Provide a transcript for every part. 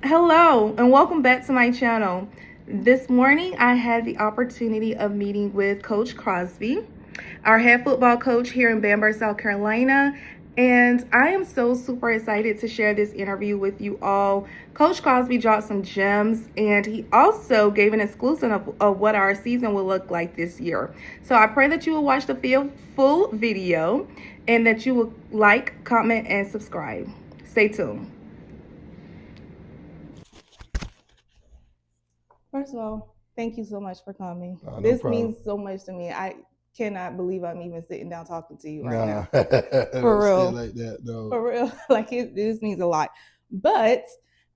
Hello and welcome back to my channel. This morning I had the opportunity of meeting with Coach Crosby, our head football coach here in Bamberg, South Carolina. And I am so super excited to share this interview with you all. Coach Crosby dropped some gems and he also gave an exclusive of what our season will look like this year. So I pray that you will watch the full video and that you will like, comment, and subscribe. Stay tuned. First of all, thank you so much for coming. No This problem. means so much to me. I cannot believe I'm even sitting down talking to you right Nah, now. don't For say it real. like that, no. For real. Like this means a lot. But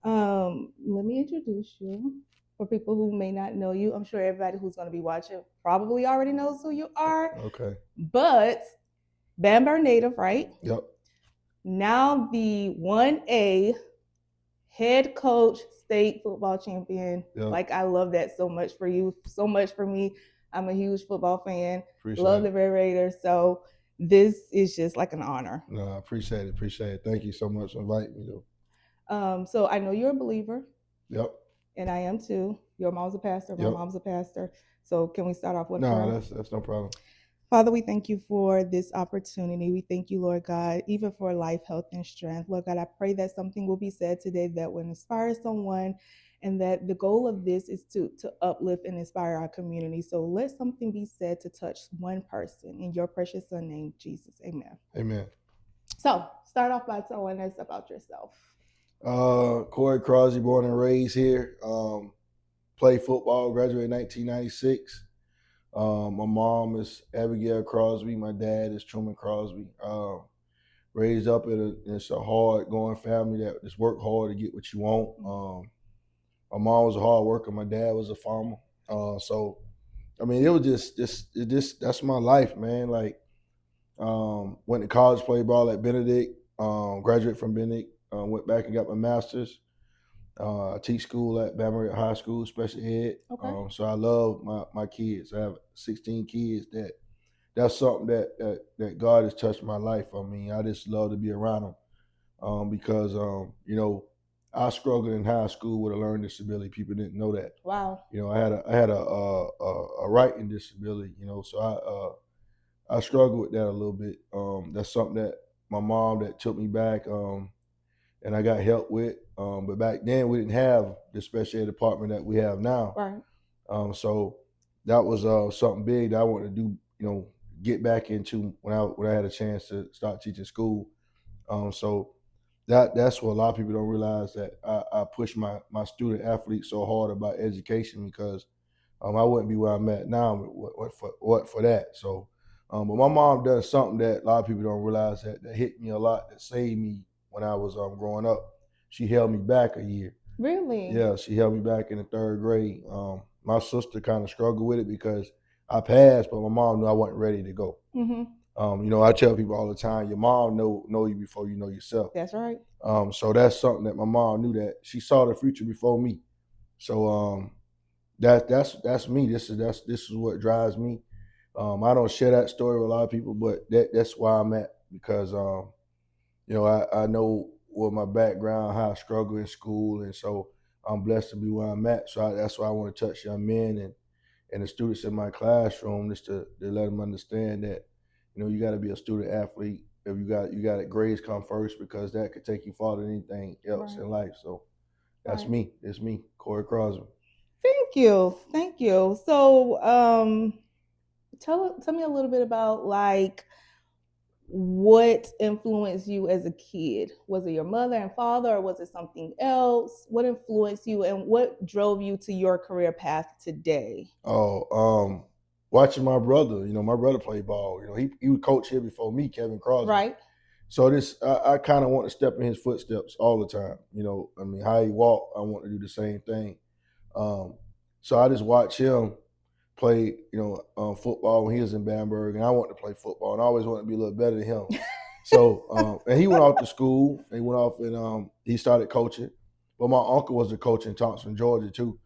let me introduce you for people who may not know you. I'm sure everybody who's going to be watching probably already knows who you are. Okay. But Bamberg native, right? Yep. Now the 1A head coach, state football champion. Yep. Like, I love that so much for you, so much for me. I'm a huge football fan. Appreciate love it. the Red Raiders. So this is just like an honor. No, I appreciate it. Appreciate it. Thank you so much for inviting me, though. So I know you're a believer. Yep. And I am too. Your mom's a pastor. My Yep. mom's a pastor. So can we start off with No, prayer? that's no problem. Father, we thank you for this opportunity. We thank you, Lord God, even for life, health, and strength. Lord God, I pray that something will be said today that will inspire someone, and that the goal of this is to uplift and inspire our community. So let something be said to touch one person. In your precious son name, Jesus. Amen. Amen. So start off by telling us about yourself. Corey Crosby, born and raised here. Played football, graduated in 1996. My mom is Abigail Crosby. My dad is Truman Crosby. Raised up in it's a hard going family that just work hard to get what you want. My mom was a hard worker. My dad was a farmer. So, I mean, it was just that's my life, man. Like, went to college, played ball at Benedict, graduated from Benedict, went back and got my master's. I teach school at Bamberg High School, special ed. Okay. So I love my kids. I have 16 kids. That's something that God has touched my life. I mean, I just love to be around them because I struggled in high school with a learning disability. People didn't know that. Wow. I had a writing disability. So I struggled with that a little bit. That's something that my mom that took me back, and I got help with. But back then we didn't have the special ed department that we have now. Right. So that was something big that I wanted to do. Get back into when I had a chance to start teaching school. So that's what a lot of people don't realize, that I push my student athletes so hard about education, because I wouldn't be where I'm at now what for that. So, but my mom done something that a lot of people don't realize that hit me a lot, that saved me when I was growing up. She held me back a year. Really? Yeah, she held me back in the third grade. My sister kind of struggled with it because I passed, but my mom knew I wasn't ready to go. Mm-hmm. I tell people all the time, your mom know you before you know yourself. That's right. So that's something that my mom knew, that she saw the future before me. So that's me. This is what drives me. I don't share that story with a lot of people, but that's why I'm at, because I know what my background, how I struggle in school, and so I'm blessed to be where I'm at. So that's why I want to touch young men and the students in my classroom, just to let them understand that you got to be a student athlete. If you got it, grades come first, because that could take you farther than anything else in life. So that's me. It's me, Corey Crosby. Thank you. Thank you. So, tell me a little bit about, like, what influenced you as a kid. Was it your mother and father, or was it something else? What influenced you, and what drove you to your career path today? Oh, watching my brother. My brother played ball. He would coach here before me, Kevin Crosby. Right. So I kind of want to step in his footsteps all the time. I mean, how he walked, I want to do the same thing. So I just watch him play, football when he was in Bamberg, and I wanted to play football, and I always wanted to be a little better than him. So, and he went off to school, and he went off and he started coaching. But my uncle was a coach in Thompson, Georgia too.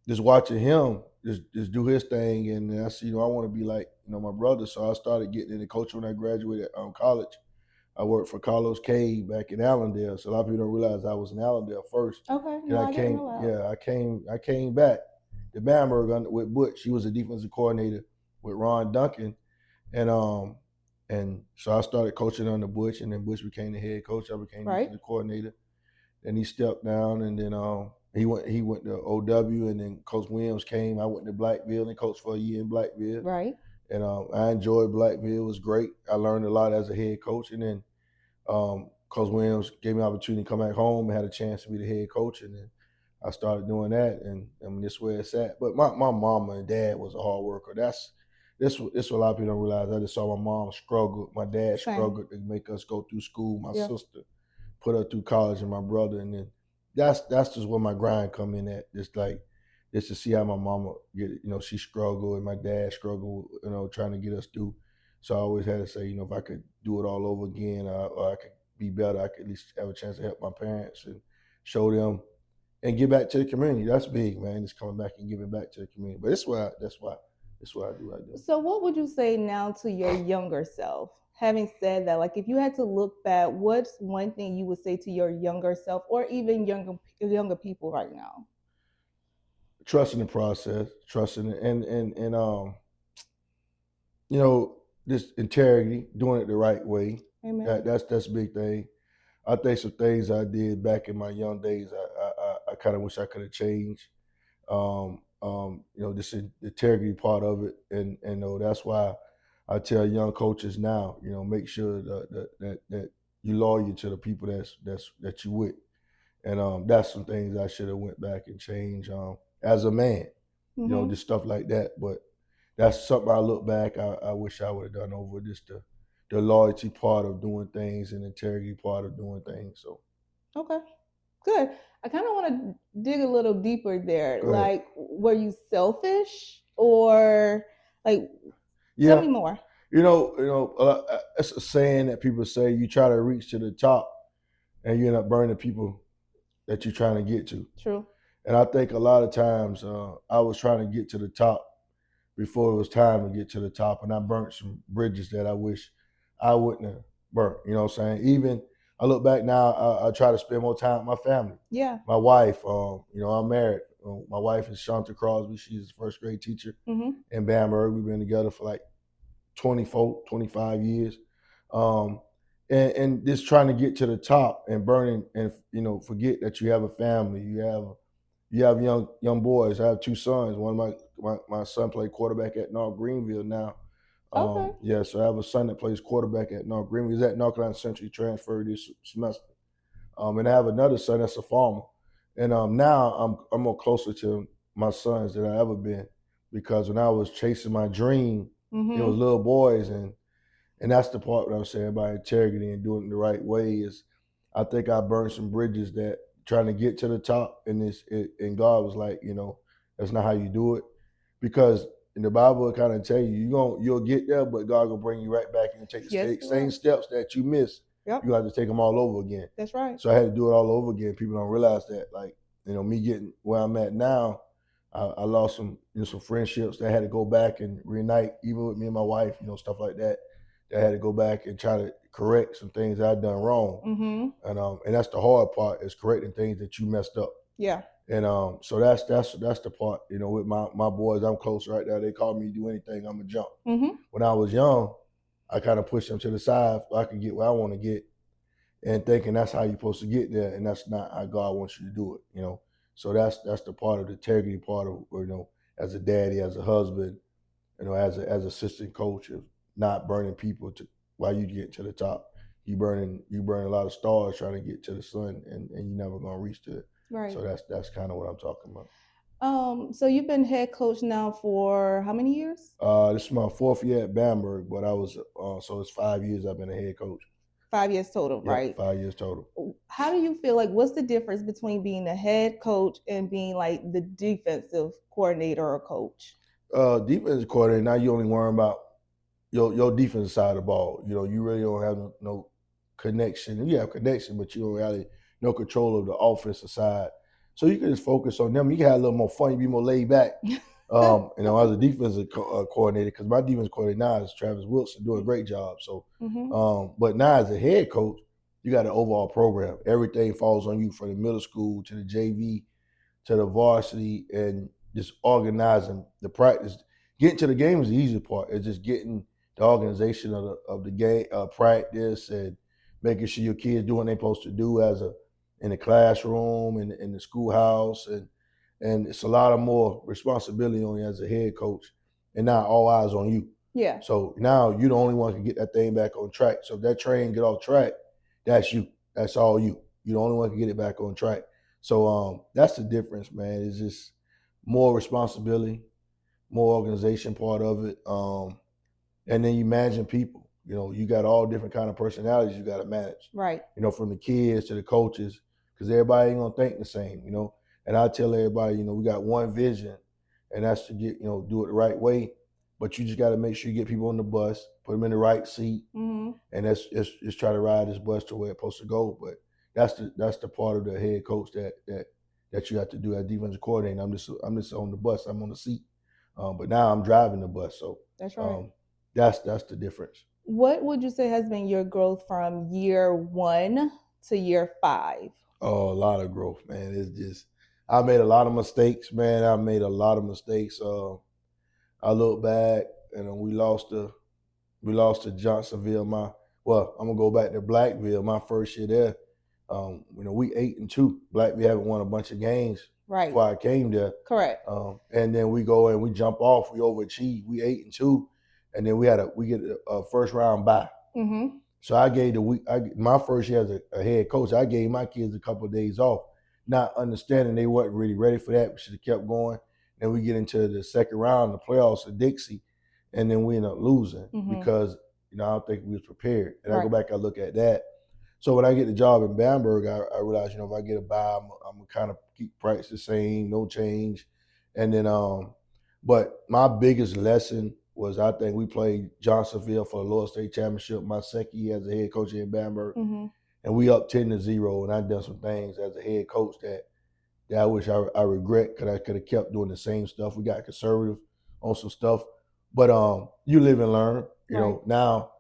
Just watching him just do his thing, and I see, I want to be like my brother. So I started getting into coaching when I graduated college. I worked for Carlos Cade back in Allendale. So a lot of people don't realize I was in Allendale first. Okay, Then no, I didn't came, know that. I came back to Bamberg with Butch. He was a defensive coordinator with Ron Duncan, and so I started coaching under Butch, and then Butch became the head coach. I became defensive coordinator. Then he stepped down, and then he went to OW, and then Coach Williams came. I went to Blackville and coached for a year in Blackville. Right. And I enjoyed Blackville. It was great. I learned a lot as a head coach, and then Coach Williams gave me an opportunity to come back home and had a chance to be the head coach, and then I started doing that, and I mean, this is where it's at. But my mama and dad was a hard worker. This what a lot of people don't realize. I just saw my mom struggle, my dad struggled to make us go through school. My sister put her through college, and my brother, and then that's just where my grind come in at. Just to see how my mama get, she struggled, and my dad struggled, trying to get us through. So I always had to say, if I could do it all over again, or I could be better, I could at least have a chance to help my parents and show them and give back to the community. That's big, man. Just coming back and giving back to the community. But that's why I do right there. So what would you say now to your younger self? Having said that, like if you had to look back, what's one thing you would say to your younger self, or even younger people right now? Trusting the process, trusting it, and this integrity, doing it the right way. Amen. That's a big thing. I think some things I did back in my young days, I kind of wish I could have changed. This integrity part of it, and that's why I tell young coaches now, make sure that you loyal to the people that you with, and that's some things I should have went back and changed as a man, just stuff like that. But that's something I look back, I wish I would have done over, just the loyalty part of doing things and integrity part of doing things. So okay, good. I kind of want to dig a little deeper there. Go ahead. Like, were you selfish, or like, tell me more? It's a saying that people say: you try to reach to the top, and you end up burning the people that you're trying to get to. True. And I think a lot of times I was trying to get to the top before it was time to get to the top, and I burnt some bridges that I wish I wouldn't have burnt. You know what I'm saying? Even I look back now, I try to spend more time with my family. Yeah. My wife, I'm married. My wife is Shanta Crosby. She's a first grade teacher in Bamberg. We've been together for like 24, 25 years. And just trying to get to the top and burning, and forget that you have a family. You have young boys. I have two sons. One of my son played quarterback at North Greenville now. Okay. Yeah, so I have a son that plays quarterback at North Greenville. He's at North Carolina Central. He transferred this semester. And I have another son that's a farmer. And now I'm more closer to my sons than I ever been, because when I was chasing my dream, it was little boys, and that's the part that I'm saying about integrity and doing it the right way. Is I think I burned some bridges that trying to get to the top, and and God was like, that's not how you do it, because in the Bible it kind of tell you you'll get there, but God will bring you right back and take the same steps that you missed. Yep. You have to take them all over again. That's right. So I had to do it all over again. People don't realize that, like, me getting where I'm at now, I lost some some friendships that I had to go back and reunite, even with me and my wife, stuff like that. I had to go back and try to correct some things I'd done wrong. And that's the hard part, is correcting things that you messed up. Yeah. And so that's the part, with my boys, I'm close right there. They call me do anything, I'm a jump. When I was young, I kind of pushed them to the side so I could get where I want to get, and thinking that's how you're supposed to get there, and that's not how God wants you to do it. So that's the part of the integrity part of, as a daddy, as a husband, as an assistant coach, of not burning people while you get to the top. You burn a lot of stars trying to get to the sun, and you're never gonna reach to it. Right. So that's kind of what I'm talking about. So you've been head coach now for how many years? This is my 4th year at Bamberg, but I was so it's 5 years I've been a head coach. 5 years total, Yeah, right? 5 years total. How do you feel like, what's the difference between being a head coach and being like the defensive coordinator or coach? Defensive coordinator, now you only worry about your defensive side of the ball. You really don't have no connection. You have connection, but you don't really no control of the offensive side. So you can just focus on them. You can have a little more fun. You be more laid back I was a defensive coordinator because my defense coordinator now is Travis Wilson, doing a great job. So, but now as a head coach, you got an overall program. Everything falls on you from the middle school to the JV to the varsity, and just organizing the practice. Getting to the game is the easy part. It's just getting the organization of the game practice and making sure your kids doing what they're supposed to do as a in the classroom and in the schoolhouse, and it's a lot of more responsibility on you as a head coach, and now all eyes on you. Yeah. So now you're the only one can get that thing back on track. So if that train get off track, that's you. That's all you. You're the only one can get it back on track. So that's the difference, man. It's just more responsibility, more organization part of it. And then you managing people. You got all different kind of personalities you got to manage. Right. From the kids to the coaches, because everybody ain't gonna think the same. And I tell everybody, we got one vision, and that's to get, do it the right way. But you just got to make sure you get people on the bus, put them in the right seat, and that's just try to ride this bus to where it's supposed to go. But that's the part of the head coach that you have to do as defensive coordinator. I'm just on the bus. I'm on the seat, but now I'm driving the bus. So that's right. That's the difference. What would you say has been your growth from year 1 to year 5? Oh, a lot of growth, man. It's just I made a lot of mistakes, man. I made a lot of mistakes. I look back, and we lost to Johnsonville. I'm gonna go back to Blackville. My first year there, we 8-2. Blackville haven't won a bunch of games before I came there. Correct. And then we go and we jump off. We overachieve. We 8-2, and then we get a first round bye. So I gave my first year as a head coach. I gave my kids a couple of days off, not understanding they wasn't really ready for that. We should have kept going. Then we get into the second round, the playoffs of Dixie, and then we end up losing because I don't think we was prepared. And I go back, I look at that. So when I get the job in Bamberg, I realize, if I get a bye, I'm gonna kind of keep practice the same, no change. And then, but my biggest lesson was, I think we played Johnsonville for the lower state championship my second year as a head coach in Bamberg, and we up 10-0. And I done some things as a head coach that I wish I regret, because I could have kept doing the same stuff. We got conservative on some stuff, but you live and learn. Now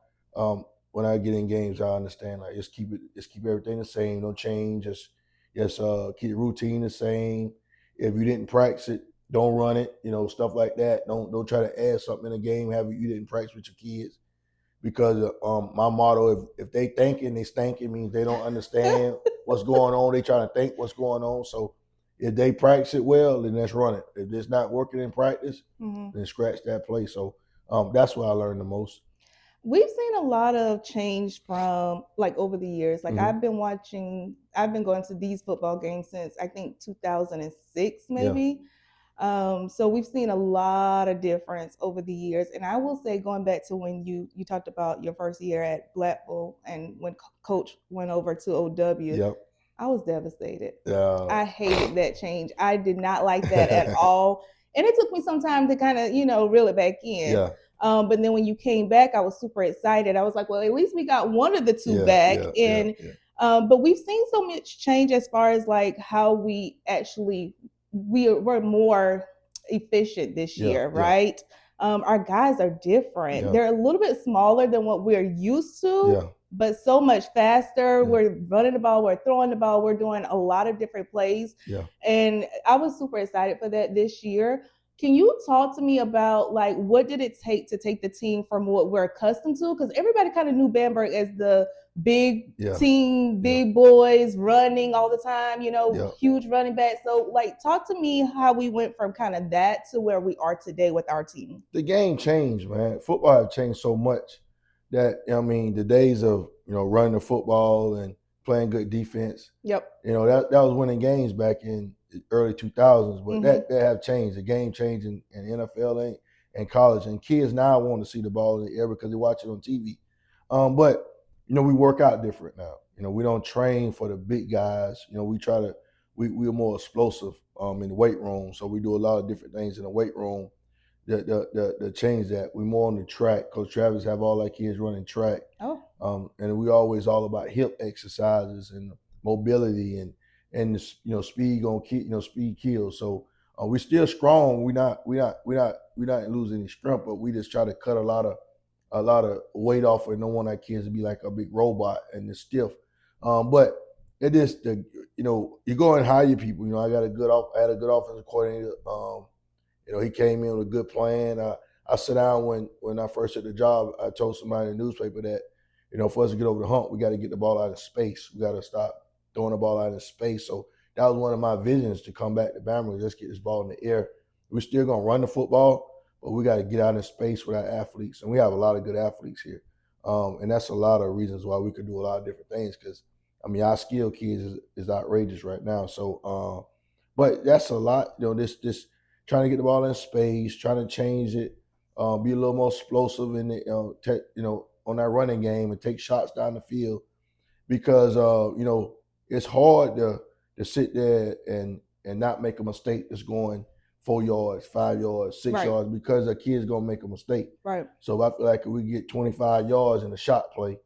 when I get in games, I understand, like, just keep everything the same, no change. Just keep the routine the same. If you didn't practice it, don't run it. Stuff like that. Don't try to add something in a game you didn't practice with your kids. Because my motto, if they thinking, they stinking, means they don't understand what's going on. They trying to think what's going on. So if they practice it well, then let's run it. If it's not working in practice, then scratch that play. So that's what I learned the most. We've seen a lot of change from, like, over the years. Like, I've been going to these football games since, I think, 2006, maybe. So we've seen a lot of difference over the years. And I will say, going back to when you talked about your first year at Blackville and when Coach went over to OW, I was devastated. I hated that change. I did not like that at all. And it took me some time to kind of, reel it back in. But then when you came back, I was super excited. I was like, well, at least we got one of the two back. But we've seen so much change as far as, like, how we actually we're more efficient this year, right? Our guys are different. They're a little bit smaller than what we're used to, but so much faster. We're running the ball, we're throwing the ball, we're doing a lot of different plays. And I was super excited for that this year. Can you talk to me about, like, what did it take to take the team from what we're accustomed to? Because everybody kind of knew Bamberg as the big team, big boys running all the time, huge running back. So, like, talk to me how we went from kind of that to where we are today with our team. The game changed, man. Football has changed so much that, the days of, running the football and playing good defense, that was winning games back in the early 2000s, but that have changed. The game changed in NFL and college, and kids now want to see the ball in the air because they watch it on TV. But we work out different now. We don't train for the big guys. We're more explosive in the weight room, so we do a lot of different things in the weight room. The change that we're more on the track. Coach Travis have all our kids running track. And we always all about hip exercises and mobility and speed speed kills. So we're still strong. We not losing any strength, but we just try to cut a lot of weight off and don't want our kids to be like a big robot and it's stiff. But it is you go and hire people. I had a good offensive coordinator. He came in with a good plan. I sat down when I first took the job. I told somebody in the newspaper that, for us to get over the hump, we got to get the ball out of space. We got to stop throwing the ball out of space. So that was one of my visions to come back to Bama. Let's get this ball in the air. We're still gonna run the football, but we got to get out in space with our athletes, and we have a lot of good athletes here. And that's a lot of reasons why we could do a lot of different things. Because our skill kids is outrageous right now. So, but that's a lot. This trying to get the ball in space, trying to change it, be a little more explosive in the, on that running game and take shots down the field because it's hard to sit there and not make a mistake that's going 4 yards, 5 yards, 6 Right. yards because a kid's gonna make a mistake. Right. So I feel like if we get 25 yards in a shot play,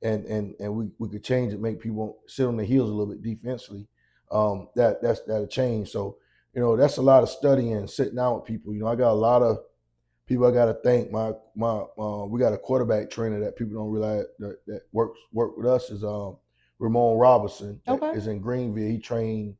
and we could change it, make people sit on their heels a little bit defensively. That'll change. So that's a lot of studying, sitting down with people. I got a lot of people I got to thank. We got a quarterback trainer that people don't realize that work with us is Ramon Robinson. That Okay. is in Greenville. He trained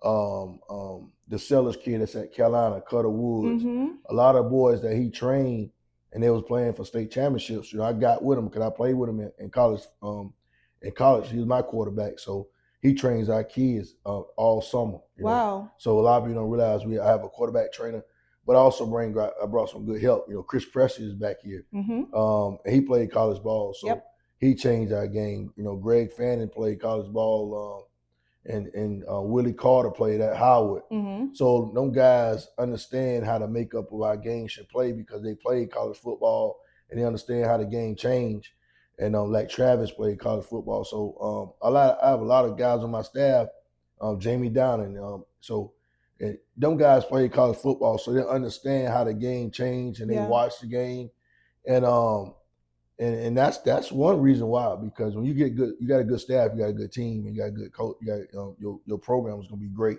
the Sellers kid that's at Carolina, Cutter Woods. Mm-hmm. A lot of boys that he trained and they was playing for state championships. I got with him because I played with him in college. In college, he was my quarterback, so he trains our kids all summer. Wow. So a lot of people don't realize I have a quarterback trainer, but I also I brought some good help. Chris Presley is back here. Mm-hmm. And he played college ball, so Yep. he changed our game. Greg Fannin played college ball. And Willie Carter played at Howard. Mm-hmm. So them guys understand how the makeup of our game should play because they played college football and they understand how the game changed. And like Travis played college football. So I have a lot of guys on my staff, Jamie Downing. And them guys played college football, so they understand how the game changed and they watch the game. And that's one reason why, because when you get good, you got a good staff, you got a good team, and you got a good coach, you got your program is gonna be great.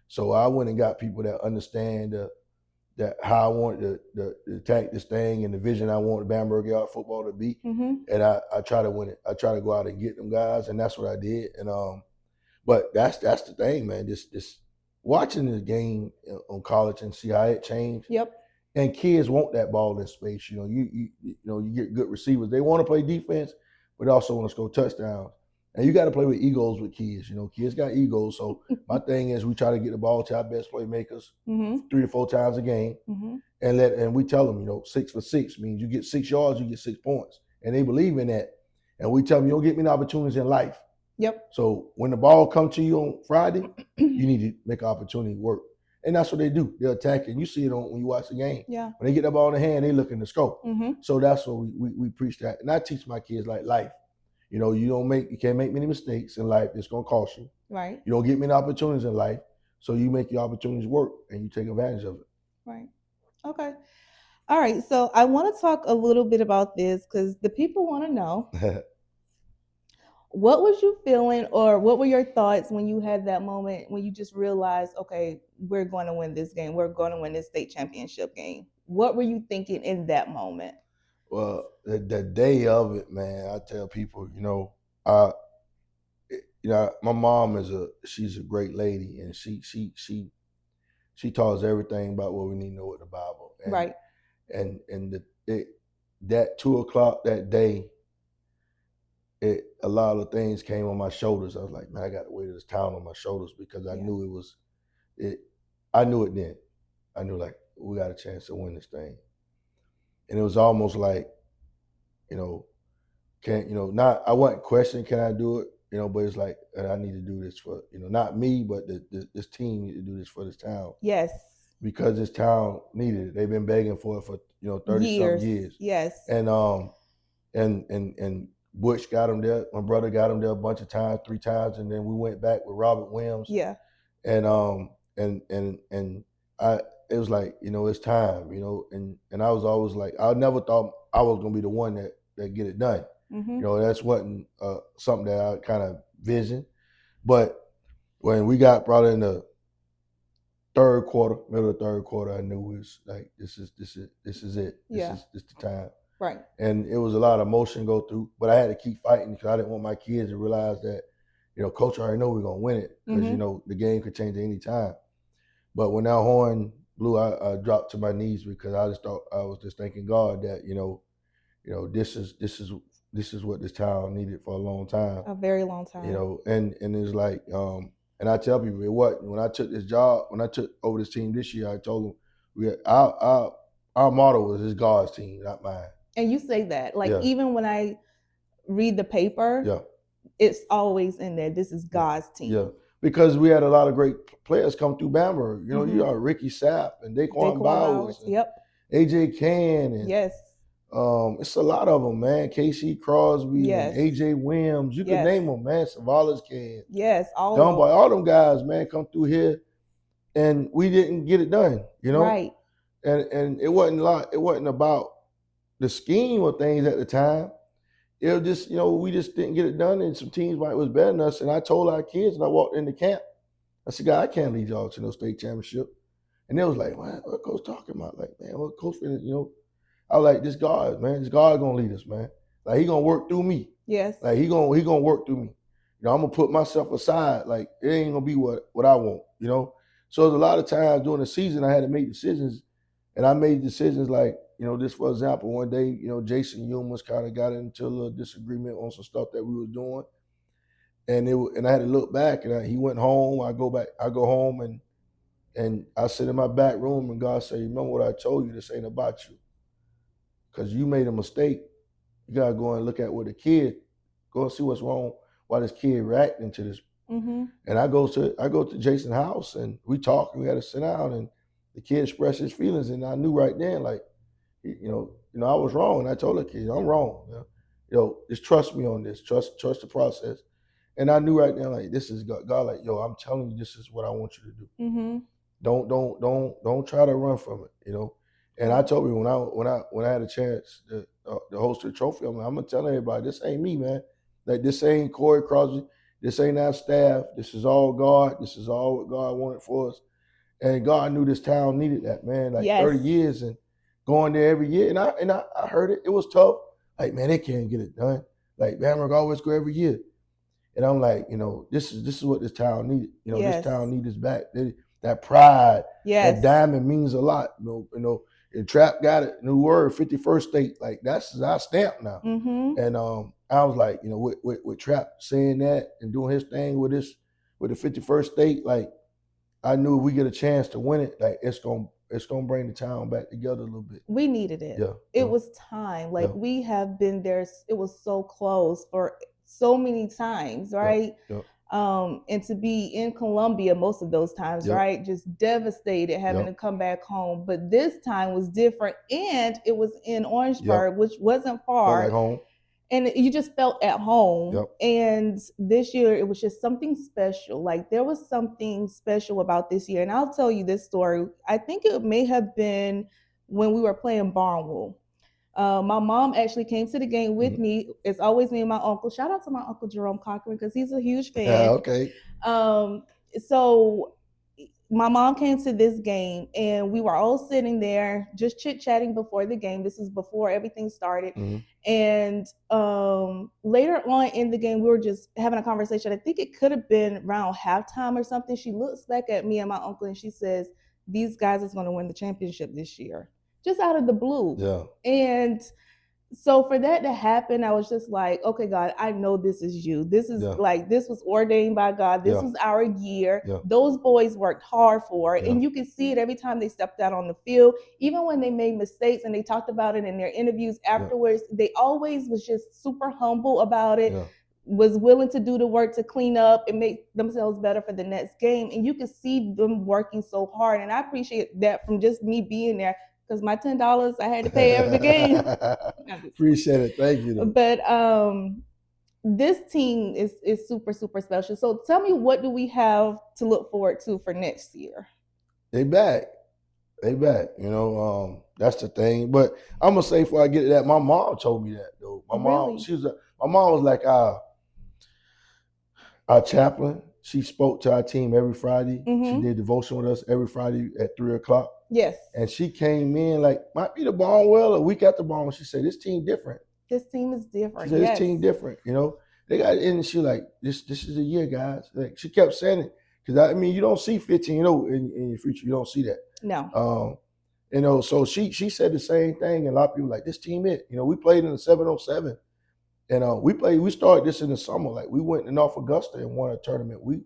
So I went and got people that understand that how I want to attack this thing and the vision I want Bamberg Yard football to be. Mm-hmm. And I try to win it. I try to go out and get them guys, and that's what I did. And but that's the thing, man. This watching this game on college and see how it changed. Yep. And kids want that ball in space. You get good receivers. They want to play defense, but they also want to score touchdowns. And you got to play with egos with kids. Kids got egos. So my thing is we try to get the ball to our best playmakers 3 to 4 times a game. Mm-hmm. And we tell them, 6 for 6 means you get 6 yards, you get 6 points. And they believe in that. And we tell them, you don't get many opportunities in life. Yep. So when the ball comes to you on Friday, you need to make an opportunity work. And that's what they do. They're attacking. You see it when you watch the game. Yeah. When they get the ball in the hand, they looking to score. Mm-hmm. So that's what we preach that. And I teach my kids like life. You can't make many mistakes in life. It's gonna cost you. Right. You don't get many opportunities in life. So you make your opportunities work and you take advantage of it. Right. Okay. All right. So I want to talk a little bit about this because the people want to know. What was you feeling, or what were your thoughts when you had that moment when you just realized, okay, we're going to win this game. We're going to win this state championship game. What were you thinking in that moment? Well, the day of it, man, I tell people, my mom she's a great lady, and she taught us everything about what we need to know with the Bible. And, right. And that 2 o'clock that day, a lot of things came on my shoulders. I was like, man, I got the weight of this town on my shoulders because I knew it was it. I knew it then. I knew like we got a chance to win this thing, and it was almost like, not I wasn't questioning can I do it, but it's like I need to do this for not me, but this team need to do this for this town. Yes. Because this town needed it. They've been begging for it for 30-some years. Yes. And Butch got him there. My brother got him there a bunch of times, 3 times, and then we went back with Robert Williams. Yeah. And it was like, it's time, and I was always like, I never thought I was gonna be the one that get it done. Mm-hmm. That's wasn't something that I kind of visioned. But when we got brought in the middle of third quarter, I knew it was like this is it. This is the time. Right. And it was a lot of emotion go through, but I had to keep fighting because I didn't want my kids to realize that, coach already know we're gonna win it because the game could change at any time. But when that horn blew, I dropped to my knees because I just thought I was just thanking God that this is what this town needed for a long time. A very long time. And it's like and I tell people it wasn't when I took this job, when I took over this team this year, I told them our motto was it's God's team, not mine. And you say that even when I read the paper, it's always in there. This is God's team. Yeah, because we had a lot of great players come through Bamberg. You got Ricky Sapp and Daquan Bowers. And AJ Can and it's a lot of them, man. KC Crosby and AJ Williams. You can name them, man. Savalas can. All them guys, man, come through here, and we didn't get it done. Right. And it wasn't It wasn't about the scheme of things at the time. It was just, we just didn't get it done, and some teams was better than us. And I told our kids, and I walked into camp, I said, God, I can't lead y'all to no state championship. And they was like, what coach talking about? Like, man, what coach, I was like, this God, man, this God gonna lead us, man. Like, he gonna work through me. Yes. Like, he gonna work through me. I'm gonna put myself aside. Like, it ain't gonna be what I want, So there's a lot of times during the season I had to make decisions, and I made decisions like, this, for example, one day, Jason Humans kind of got into a little disagreement on some stuff that we were doing. And I had to look back, and he went home. I go home, and I sit in my back room, and God said, remember what I told you? This ain't about you. Because you made a mistake. You got to go and look at what the kid, go and see what's wrong, why this kid reacting to this. Mm-hmm. And I go to Jason's house, and we talk, and we had to sit down, and the kid expressed his feelings, and I knew right then, like, I was wrong. And I told the kid, I'm wrong. Just trust me on this. Trust the process. And I knew right then, like, this is God. Like, I'm telling you, this is what I want you to do. Mm-hmm. Don't try to run from it. And I told you when I had a chance to host the trophy, I'm gonna tell everybody, this ain't me, man. Like, this ain't Corey Crosby. This ain't our staff. This is all God. This is all what God wanted for us. And God knew this town needed that, man. Like 30 years and going there every year. And I heard it. It was tough. Like, man, they can't get it done. Like, Bamberg always go every year. And I'm like, this is what this town needed. This town needs us back. That pride, that diamond means a lot. And Trap got it. New word, 51st state. Like, that's our stamp now. Mm-hmm. And I was like, with Trap saying that and doing his thing with the 51st state, like, I knew if we get a chance to win it, like, it's gonna bring the town back together a little bit. We needed it. Yeah. It was time. Like, we have been there. It was so close for so many times, right? Yeah. And to be in Columbia most of those times, right? Just devastated having to come back home. But this time was different, and it was in Orangeburg, which wasn't far. Felt like home. And you just felt at home. Yep. And this year, it was just something special. Like, there was something special about this year. And I'll tell you this story. I think it may have been when we were playing Barnwell. My mom actually came to the game with me. It's always me and my uncle. Shout out to my uncle Jerome Cochran, because he's a huge fan. Yeah, okay. So my mom came to this game, and we were all sitting there just chit-chatting before the game. This is before everything started. Mm-hmm. And later on in the game, we were just having a conversation. I think it could have been around halftime or something. She looks back at me and my uncle, and she says, these guys is going to win the championship this year. Just out of the blue. Yeah. And so for that to happen, I was just like, okay, God, I know this is you. This is like, this was ordained by God. This was our year. Yeah. Those boys worked hard for it. And you could see it every time they stepped out on the field. Even when they made mistakes and they talked about it in their interviews afterwards, they always was just super humble about it, was willing to do the work to clean up and make themselves better for the next game. And you could see them working so hard. And I appreciate that from just me being there. Because my $10 I had to pay every game. Appreciate it. Thank you. But this team is super, super special. So tell me, what do we have to look forward to for next year? They back. That's the thing. But I'm gonna say before I get to that, my mom told me that though. My mom was like our chaplain. she spoke to our team every Friday. She did devotion with us every Friday at 3:00. Yes. And she came in like, might be the Barnwell a week after Barnwell. She said, this team different. This team is different. She said, this team different. You know, they got in and she like, this is the year, guys. Like, she kept saying it. Because, I mean, you don't see 15, in your future. You don't see that. No. So she said the same thing. And a lot of people like, this team it. You know, we played in the 707. And we started this in the summer. Like, we went to North Augusta and won a tournament. We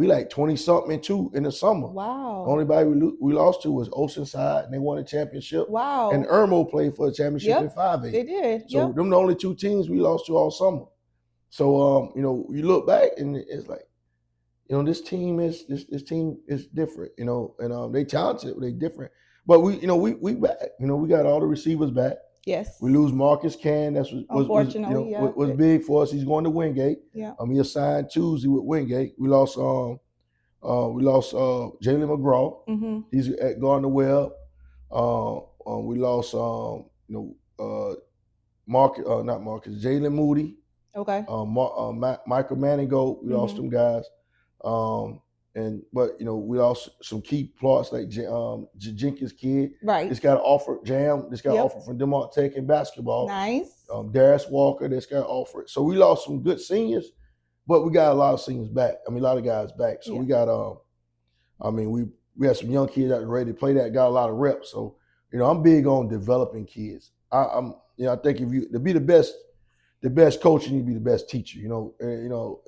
like 20-something and 2 in the summer. Wow. The only body we lost to was Oceanside, and they won a championship. Wow. And Irmo played for a championship in 5A. They did. So them the only 2 teams we lost to all summer. So you look back and it's like, this team is different, and they talented, they different. But we back. We got all the receivers back. Yes. We lose Marcus Can. That's unfortunately was big for us. He's going to Wingate. Yeah. He assigned Tuesday with Wingate. We lost Jalen McGraw. Mm-hmm. He's at Gardner Webb. We lost not Marcus, Jalen Moody. Okay. Michael Manigo. We lost them guys. But we lost some key plots like Jenkins kid. Right. This got offered This got offered from Demont Tech in basketball. Nice. Darius Walker. This got offered. So we lost some good seniors, but we got a lot of seniors back. I mean, a lot of guys back. So we got we had some young kids that were ready to play that. Got a lot of reps. So I'm big on developing kids. I think to be the best coach, you need to be the best teacher.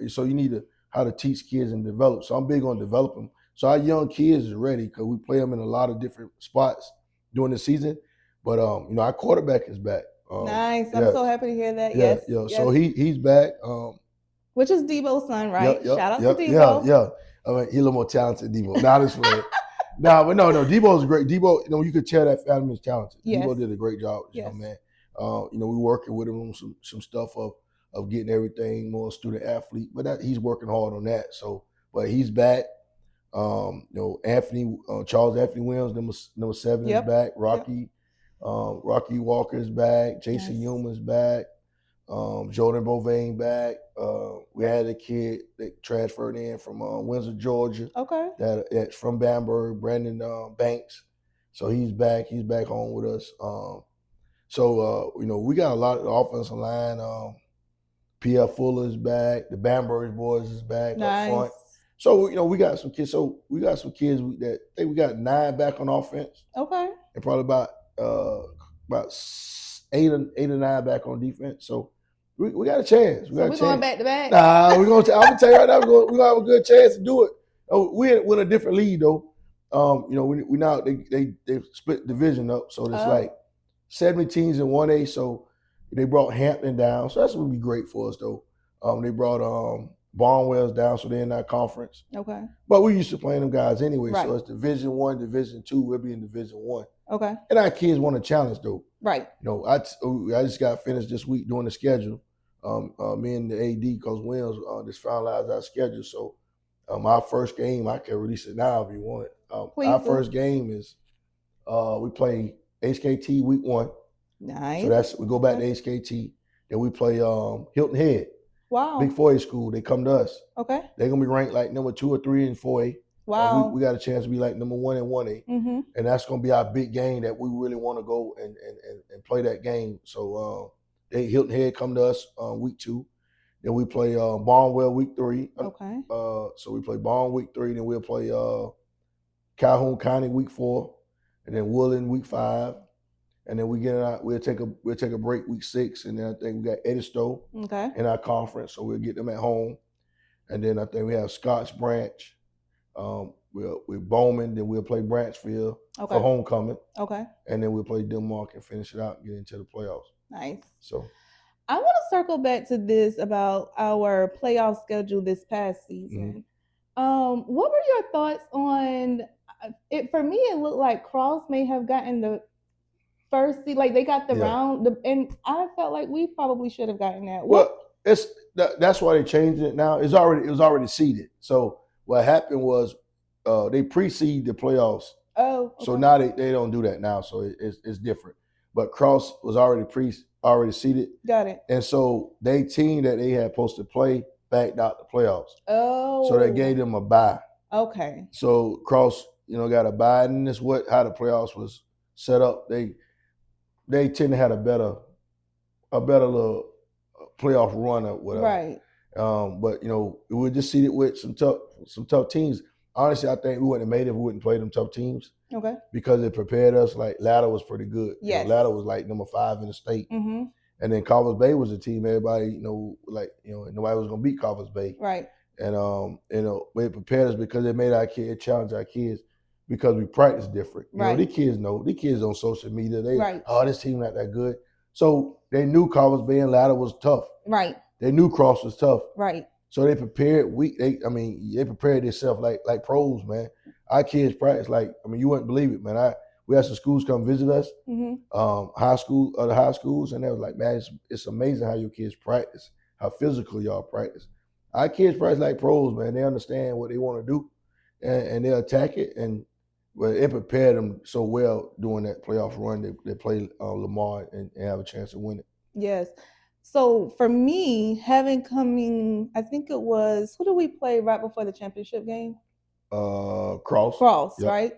So you need to how to teach kids and develop. So I'm big on developing. So our young kids is ready because we play them in a lot of different spots during the season. But our quarterback is back. Nice. I'm so happy to hear that. Yeah, yes. Yeah. Yes. So he's back. Which is Debo's son, right? Shout out to Debo. Yeah. I mean, he's a little more talented than Debo. Not this way. No, Debo's great. Debo, you could tell that family is talented. Yes. Debo did a great job, man. We working with him on some stuff of getting everything more student athlete, but he's working hard on that. So, but he's back. Anthony Charles Anthony Williams, number 7 is back. Rocky Walker is back. Jason Yuma is back. Jordan Bovain back. We had a kid that transferred in from Windsor, Georgia. Okay. That's from Bamberg, Brandon Banks. So he's back. He's back home with us. We got a lot of the offensive line. P.F. Fuller is back. The Bamberg boys is back up front. So we got some kids. So we got some kids that I think we got 9 back on offense. Okay. And probably about 8 or 9 back on defense. So we got a chance. We're going back to back. Nah, I'm gonna tell you right now, we're gonna have a good chance to do it. We're in a different league though. We now they split division up, so it's like 70 teams in 1A. So they brought Hampton down, so that's gonna be great for us though. They brought Barnwell's down, so they're in that conference. Okay. But we used to playing them guys anyway, right. So it's Division 1, Division 2. We'll be in Division 1. Okay. And our kids want a challenge though. Right. I just got finished this week doing the schedule. Me and the AD, Coach Williams, just finalized our schedule. So our first game, I can release it now if you want it. Our first game is we play HKT week 1. Nice. So we go back to HKT. Then we play Hilton Head. Wow. Big 4A school. They come to us. Okay. They're gonna be ranked like number 2 or 3 in 4A. Wow. We got a chance to be like number 1 in 1A. Mm-hmm. And that's gonna be our big game that we really want to go and play that game. So Hilton Head come to us week 2. Then we play Barnwell week 3. Okay. So we play Barn week 3. Then we'll play Calhoun County week 4, and then Woodland week 5. And then we'll take a break week 6, and then I think we got Edisto in our conference, so we'll get them at home. And then I think we have Scotts Branch. We're Bowman, then we'll play Branchville for homecoming. Okay. And then we'll play Denmark and finish it out and get into the playoffs. Nice. So I want to circle back to this about our playoff schedule this past season. Mm-hmm. What were your thoughts on it? For me, it looked like Cross may have gotten the first seed, like they got the round, and I felt like we probably should have gotten that. Well, that's why they changed it now. It was already seeded. So what happened was they pre-seed the playoffs. Oh, okay. So now they don't do that now. So it's different. But Cross was already seeded. Got it. And so they team that they had supposed to play backed out the playoffs. Oh. So they gave them a bye. Okay. So Cross, got a bye, and this how the playoffs was set up. They tend to have a better little playoff run or whatever. Right. But we were just seated with some tough teams. Honestly, I think we wouldn't have made it if we wouldn't play them tough teams. Okay. Because it prepared us. Like Ladder was pretty good. Yes. Ladder was like number 5 in the state. Mm-hmm. And then Carvers Bay was a team everybody, nobody was gonna beat Carvers Bay. Right. And it prepared us because it made our kids challenge our kids because we practice different. Right. These kids on social media, they right. this team not that good. So they knew Carvers Bay and Ladder was tough. Right. They knew Cross was tough. Right. So they prepared. They prepared themselves like pros, man. Our kids practice you wouldn't believe it, man. We had some schools come visit us, high school, other high schools, and they was like, man, it's amazing how your kids practice, how physical y'all practice. Our kids practice like pros, man. They understand what they want to do, and they attack it, and it prepared them so well during that playoff run. They play Lamar and have a chance to win it. Yes. So for me, I think it was, who did we play right before the championship game? Cross, yep. Right?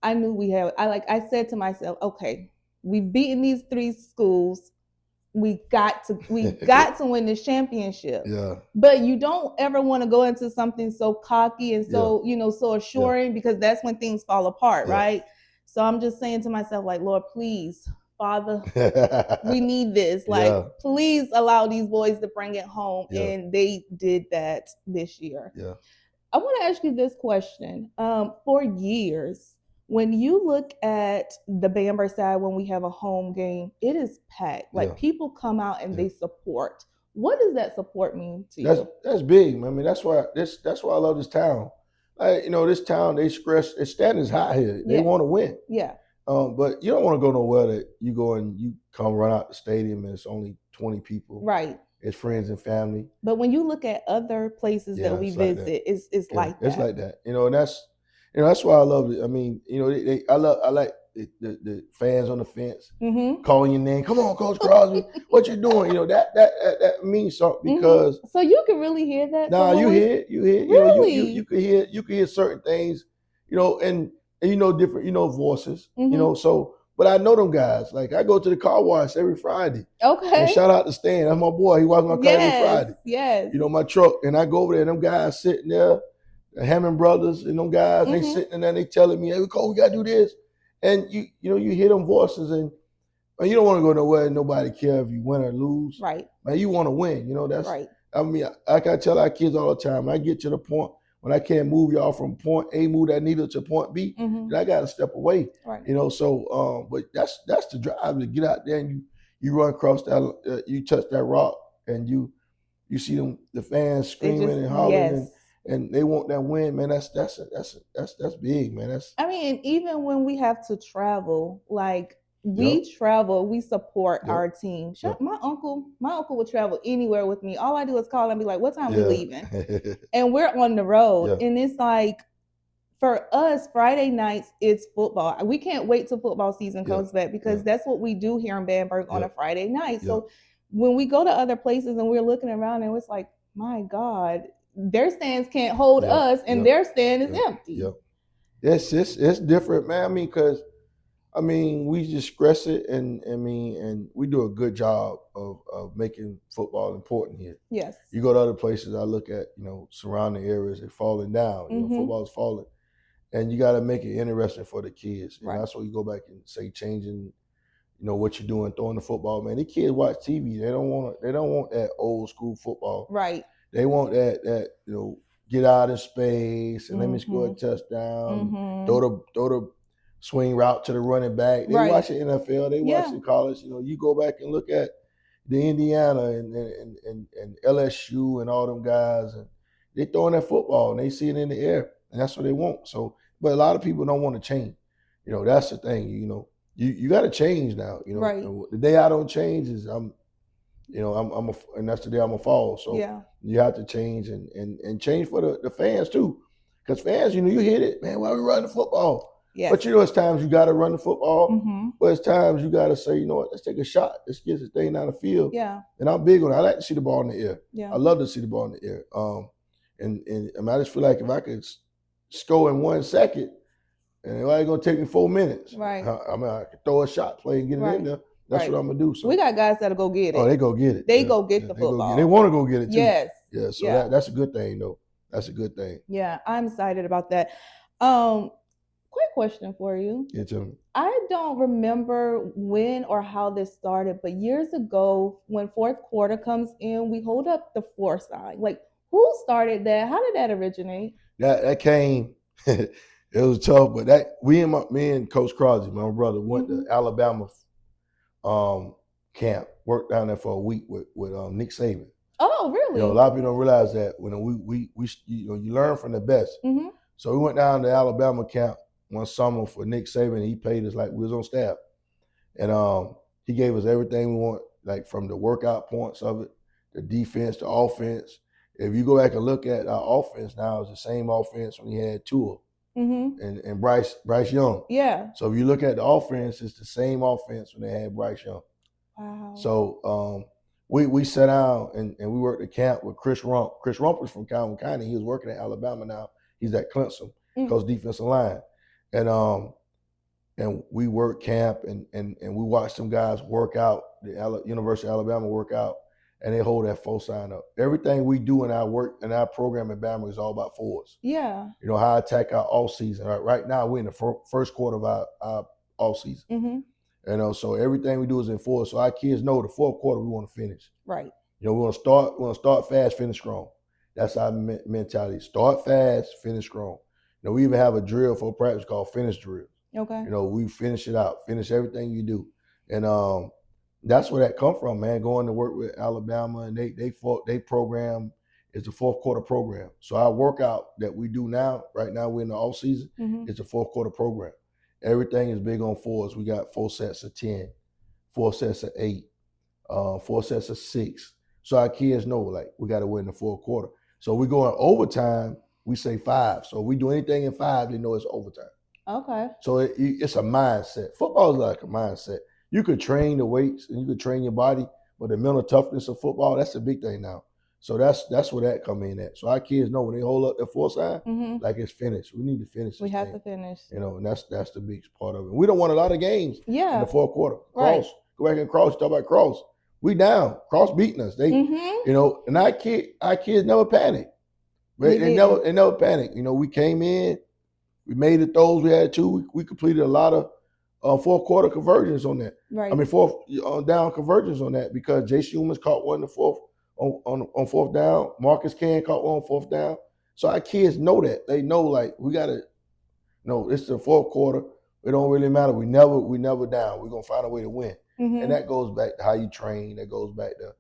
I knew I said to myself, okay, we've beaten these 3 schools. We got to win this championship. Yeah. But you don't ever want to go into something so cocky and so, so assuring, because that's when things fall apart, right? So I'm just saying to myself, like, Lord, please, Father, we need this. Please allow these boys to bring it home. And they did that this year. Yeah. I want to ask you this question. For years, when you look at the Bamber side, when we have a home game, it is packed. People come out and they support. What does that support mean to you? That's big. I mean, that's why I love this town. This town, their standards high here. They want to win. Yeah. But you don't want to go nowhere that you go and you come run out the stadium and it's only 20 people. Right. It's friends and family. But when you look at other places that we visit, it's like that. It's like that. And that's why I love it. I mean, I like the fans on the fence calling your name. Come on, Coach Crosby, what you doing? That means something because. So you can really hear that. Nah, you hear it. Really? You can hear certain things. And different voices. So. But I know them guys. Like I go to the car wash every Friday. Okay. And shout out to Stan. That's my boy. He washes my car every Friday. Yes. My truck. And I go over there and them guys sitting there, the Hammond brothers and them guys, they sitting there and they telling me, hey, Cole, we gotta do this. And you hear them voices and you don't want to go nowhere and nobody care if you win or lose. Right. Man, you want to win. That's right. I mean, I gotta tell our kids all the time, I get to the point when I can't move y'all from point A, move that needle to point B, then I got to step away. Right. But that's the drive to get out there and you run across that, you touch that rock and you see them, the fans screaming and hollering and they want that win, man. That's big, man. I mean, even when we have to travel, we travel, we support our team. My uncle would travel anywhere with me. All I do is call and be like, what time we leaving? And we're on the road. And it's like, for us, Friday nights, it's football. We can't wait till football season comes back because that's what we do here in Bamberg on a Friday night. So when we go to other places and we're looking around and it's like, my God, their stands can't hold us and their stand is empty. It's different, man. I mean, because we just stress it, and we do a good job of making football important here. Yes. You go to other places, I look at, surrounding areas, they're falling down. Football's falling, and you got to make it interesting for the kids. And that's why you go back and say changing, what you're doing, throwing the football. Man, the kids watch TV. They don't want that old school football. Right. They want that get out of space and let me score a touchdown. Throw the swing route to the running back. They watch the NFL. They watch the college. You go back and look at the Indiana and LSU and all them guys, and they throwing that football and they see it in the air, and that's what they want. So, but a lot of people don't want to change. That's the thing. You got to change now. Right. The day I don't change is and that's the day I'm gonna fall. So you have to change and change for the fans too, because fans, you hit it, man. Why we running the football? Yes. But it's times you got to run the football. Mm-hmm. But it's times you got to say, you know what, let's take a shot. Let's get this thing down the field. Yeah. And I'm big on it. I like to see the ball in the air. Yeah. I love to see the ball in the air. And I just feel like if I could score in 1 second, and it ain't gonna take me 4 minutes. Right. I mean, I can throw a shot, play, and get it in there. That's what I'm gonna do. So we got guys that'll go get it. Oh, they go get it. They go get the football. They want to go get it too. Yes. Yeah. So that's a good thing, though. That's a good thing. Yeah, I'm excited about that. Quick question for you. Yeah, tell me. I don't remember when or how this started, but years ago, when fourth quarter comes in, we hold up the 4 sign. Like, who started that? How did that originate? That came. It was tough, but me and Coach Crosby, my brother, went to Alabama camp, worked down there for a week with Nick Saban. Oh, really? A lot of people don't realize that when we you learn from the best. Mm-hmm. So we went down to Alabama camp one summer for Nick Saban. He paid us like we was on staff, and he gave us everything we want, like from the workout points of it, the defense, the offense. If you go back and look at our offense now, it's the same offense when he had Tua and Bryce Young. Yeah. So if you look at the offense, it's the same offense when they had Bryce Young. Wow. So we sat down and we worked at camp with Chris Rump. Chris Rump was from Calvin County. He was working at Alabama now. He's at Clemson, coach defensive line. And we worked camp and we watched some guys work out, the University of Alabama work out, and they hold that 4 sign up. Everything we do in our work and our program at Bama is all about 4s. Yeah. How I attack our off season. Right now we're in the first quarter of our off season. Mm-hmm. So everything we do is in 4. So our kids know the 4th quarter we want to finish. Right. We want to start fast, finish strong. That's our mentality. Start fast, finish strong. We even have a drill for practice called finish drill. Okay. We finish it out, finish everything you do. And that's where that come from, man. Going to work with Alabama, and they program is the 4th quarter program. So our workout that we do now, right now we're in the off season, it's a 4th quarter program. Everything is big on 4s. We got 4 sets of 10, 4 sets of 8, 4 sets of 6. So our kids know, like, we got to win the 4th quarter. So we go in overtime, we say 5. So if we do anything in 5, they know it's overtime. Okay. So it's a mindset. Football is like a mindset. You could train the weights and you could train your body, but the mental toughness of football, that's a big thing now. So that's where that come in at. So our kids know when they hold up their 4 sign, like it's finished. We need to finish. We have to finish. And that's the big part of it. We don't want a lot of games in the 4th quarter. Right. Go back and Cross. Talk about Cross. We down. Cross beating us. They, and our kids never panic. They never panic. We came in. We made the throws we had to. We completed a lot of 4th quarter conversions on that. Right. I mean, 4th down conversions on that because Jay Schuman's caught one in the 4th on 4th down. Marcus Can caught one on 4th down. So our kids know that. They know, like, we got to, it's the 4th quarter. It don't really matter. We never down. We're going to find a way to win. And that goes back to how you train. That goes back to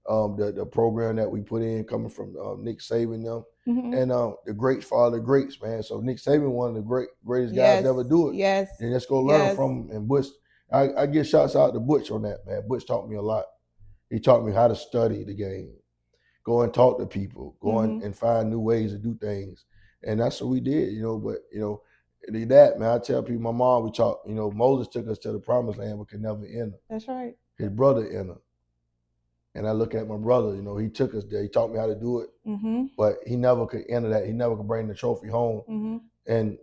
the program that we put in coming from Nick Saban them. And the greats follow the greats, man. So Nick Saban, one of the greatest guys to ever do it. Yes. And let's go learn from him. And Butch, I give shouts out to Butch on that, man. Butch taught me a lot. He taught me how to study the game, go and talk to people, go and find new ways to do things. And that's what we did, But that, man, I tell people, my mom, we talk. Moses took us to the promised land, but could never enter. That's right. His brother entered. And I look at my brother, he took us there. He taught me how to do it, but he never could enter that. He never could bring the trophy home.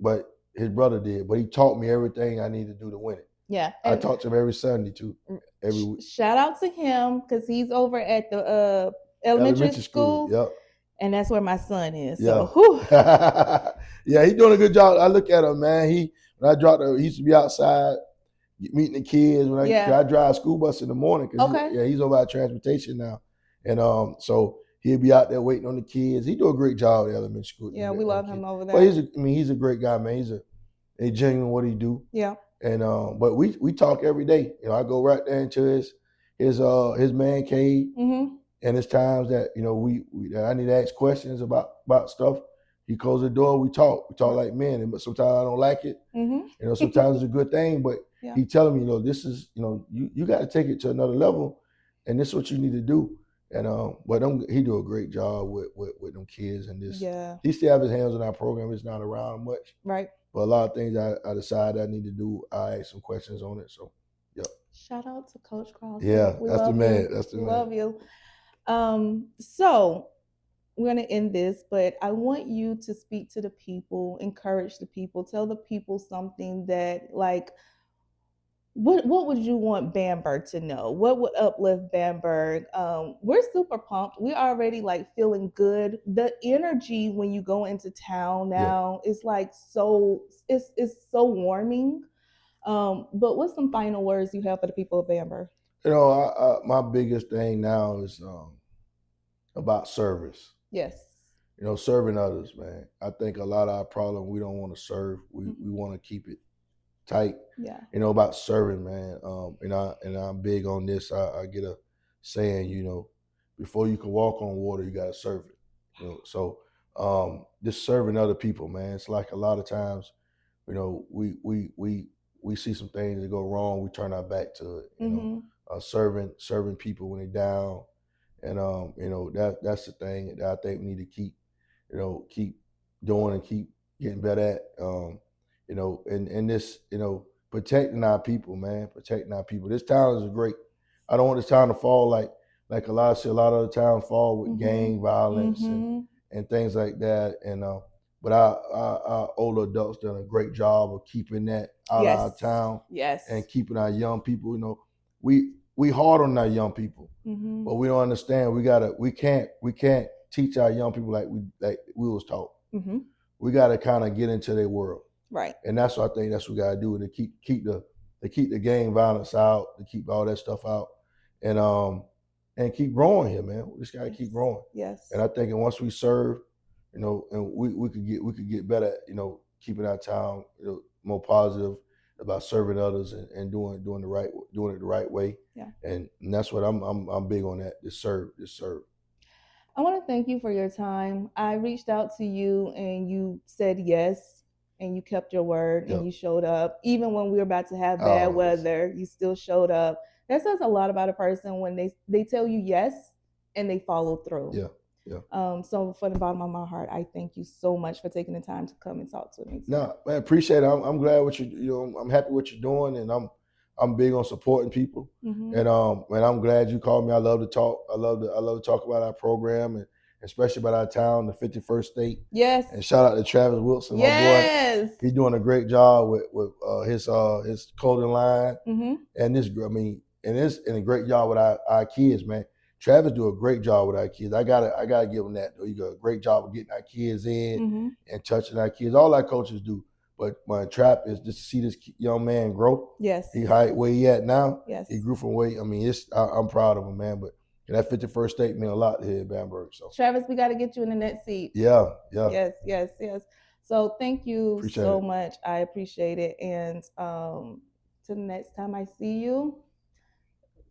But his brother did. But he taught me everything I need to do to win it. Yeah. I talk to him every Sunday too, every week. Shout out to him because he's over at the elementary school. Yep. And that's where my son is. Yeah. So, yeah, he's doing a good job. I look at him, man. He used to be outside meeting the kids when I drive a school bus in the morning. He's over at transportation now, and so he'll be out there waiting on the kids. He do a great job at elementary school. Yeah, we love him over there. But he's a great guy, man. He's genuine what he do. Yeah. And but we talk every day. I go right there into his man cave, and it's times that that I need to ask questions about stuff. He closes the door. We talk like men, but sometimes I don't like it. Sometimes it's a good thing, but he telling me, this is, you got to take it to another level, and this is what you need to do. And but he do a great job with them kids and this. Yeah. He still have his hands on our program. It's not around much. Right. But a lot of things I decided I need to do, I asked some questions on it. So, yep. Shout out to Coach Crosby. Yeah, We that's the love man. you. That's the We man. love you. So we're gonna end this, but I want you to speak to the people, encourage the people, tell the people something that like what would you want Bamberg to know? What would uplift Bamberg? We're super pumped. We're already like feeling good. The energy when you go into town now is like it's so warming. But what's some final words you have for the people of Bamberg? You know, my biggest thing now is about service. Yes. You know, serving others, man. I think a lot of our problem, we don't want to serve. We want to keep it tight. Yeah. You know, about serving, man. And I'm big on this. I get a saying, you know, before you can walk on water, you gotta serve it. You know, so just serving other people, man. It's like a lot of times, you know, we see some things that go wrong, we turn our back to it. You know, serving people when they're down, and you know, that's the thing that I think we need to keep, you know, keep doing and keep getting better at. You know, and this, you know, protecting our people, man, protecting our people. This town is great. I don't want this town to fall like a lot of the towns fall with gang violence and things like that. And but our older adults done a great job of keeping that out of our town. Yes. And keeping our young people. You know, we hard on our young people, but we don't understand. We can't teach our young people like we was taught. We gotta kind of get into their world. Right. And that's what I think that's what we gotta do to keep the gang violence out, to keep all that stuff out, and keep growing here, man. We just gotta keep growing. Yes. And I think once we serve, you know, and we could get better at, you know, keeping our town, you know, more positive about serving others and doing it the right way. Yeah. And that's what I'm big on that. Just serve. I want to thank you for your time. I reached out to you and you said yes and you kept your word and you showed up. Even when we were about to have bad weather, you still showed up. That says a lot about a person when they tell you yes and they follow through. Yeah. So from the bottom of my heart, I thank you so much for taking the time to come and talk to me. No, man, appreciate it. I'm glad I'm happy what you're doing, and I'm big on supporting people. And I'm glad you called me. I love to talk. I love to talk about our program and especially about our town, the 51st state. Yes. And shout out to Travis Wilson, my boy. He's doing a great job with his clothing line. And and a great job with our kids, man. Travis do a great job with our kids. I gotta give him that though. He got a great job of getting our kids in and touching our kids. All our coaches do. But my trap is just to see this young man grow. Yes. He height where he at now. Yes. He grew from where I'm proud of him, man. But that 51st state meant a lot here in Bamberg. So Travis, we gotta get you in the next seat. Yeah. Yes. So thank you so much. I appreciate it. And till the next time I see you,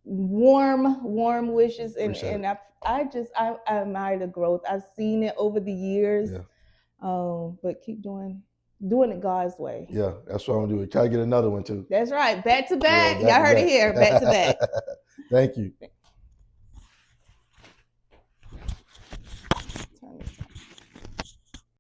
warm wishes, and I admire the growth. I've seen it over the years. But keep doing it God's way. Yeah, that's what I'm gonna do. Try to get another one too. That's right. Back to back. Y'all heard it here. Back to back. Thank you.